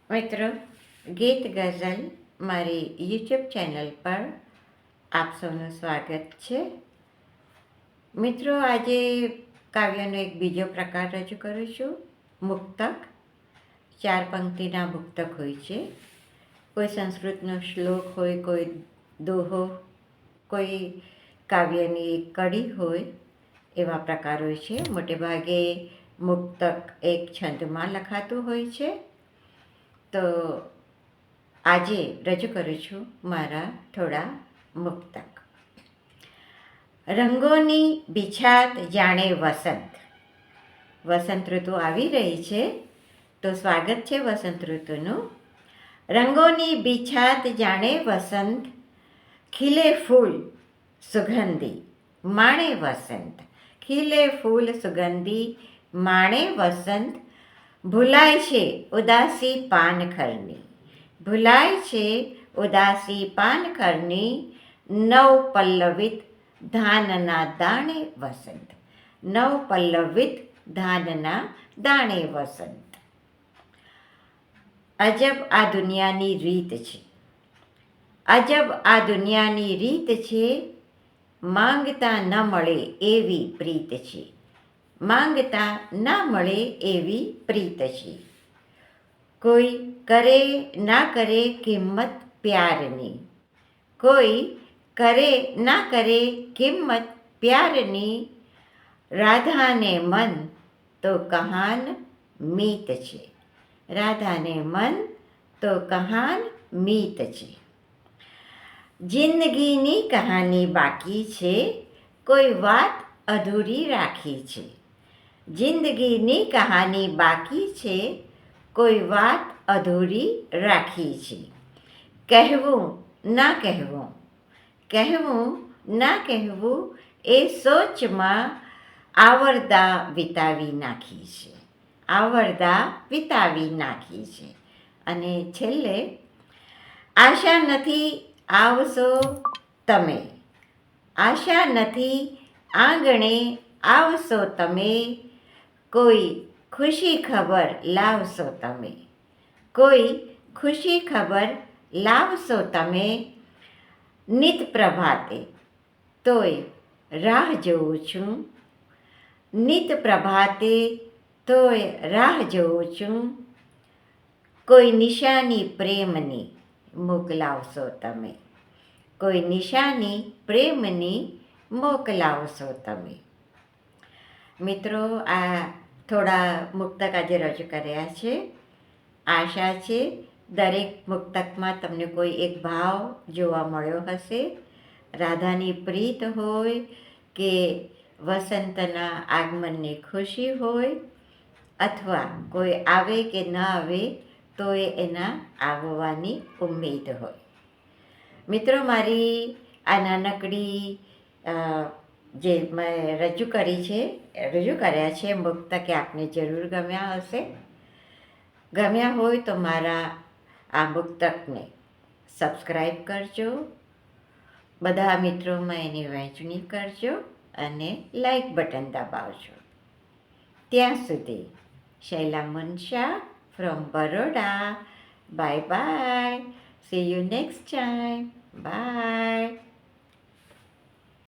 મિત્રો, ગીત ગઝલ મારી યુટ્યુબ ચેનલ પર આપ સૌનું સ્વાગત છે. મિત્રો, આજે કાવ્યનો એક બીજો પ્રકાર રજૂ કરું છું. મુક્તક. 4 પંક્તિના મુક્તક હોય છે. કોઈ સંસ્કૃતનો શ્લોક હોય, કોઈ દોહો, કોઈ કાવ્યની એક કડી હોય, એવા પ્રકાર હોય છે. મોટે ભાગે મુક્તક એક છંદમાં લખાતું હોય છે. તો આજે રજૂ કરું છું મારા થોડા મુક્તક. રંગોની બિછાત જાણે વસંત. વસંત ઋતુ આવી રહી છે, તો સ્વાગત છે વસંત ઋતુનું. રંગોની બિછાત જાણે વસંત, ખીલે ફૂલ સુગંધી માણે વસંત. ખીલે ફૂલ સુગંધી માણે વસંત. ભૂલાય છે ઉદાસી પાનખરની. ભૂલાય છે ઉદાસી પાનખરની. નવ પલ્લવિત ધાનના દાણે વસંત. નવ પલ્લવિત ધાનના દાણે વસંત. અજબ આ દુનિયાની રીત છે. અજબ આ દુનિયાની રીત છે. માંગતા ન મળે એવી પ્રીત છે. માંગતા ન મળે એવી પ્રીત છે. કોઈ કરે ના કરે કિંમત પ્યારની. કોઈ કરે ના કરે કિંમત પ્યારની. રાધાને મન તો કહાન મીત છે. રાધાને મન તો કહાન મીત છે. જિંદગીની કહાની બાકી છે, કોઈ વાત અધૂરી રાખી છે. જિંદગીની કહાની બાકી છે, કોઈ વાત અધૂરી રાખી છે. કહેવું ના કહેવું, કહેવું ના કહેવું એ સોચમાં આવરદા વિતાવી નાખી છે. આવરદા વિતાવી નાખી છે. અને છેલ્લે, આશા નથી આવશો તમે. આશા નથી આંગણે આવશો તમે. કોઈ ખુશી ખબર લાવશો તમે. કોઈ ખુશી ખબર લાવશો તમે. નિત પ્રભાતે તોય રાહ જોઉં છું. નિત પ્રભાતે તોય રાહ જોઉં છું. કોઈ નિશાની પ્રેમની મોકલાવશો તમે. કોઈ નિશાની પ્રેમની મોકલાવશો તમે. મિત્રો, આ થોડા મુક્તક આજે રજૂ કર્યા છે. આશા છે દરેક મુક્તકમાં તમને કોઈ એક ભાવ જોવા મળ્યો હશે. રાધાની પ્રીત હોય કે વસંતના આગમનની ખુશી હોય, અથવા કોઈ આવે કે ન આવે તો એના આવવાની ઉમ્મીદ હોય. મિત્રો, મારી આ નાનકડી જે મેં રજૂ કર્યા છે મુક્તક આપને જરૂર ગમ્યા હશે. ગમ્યા હોય તો મારા આ મુક્તકને સબસ્ક્રાઈબ કરજો. બધા મિત્રોમાં એની વહેંચણી કરજો અને લાઈક બટન દબાવજો. ત્યાં સુધી Shaila Munsha from Baroda. Bye bye. See you next time. Bye.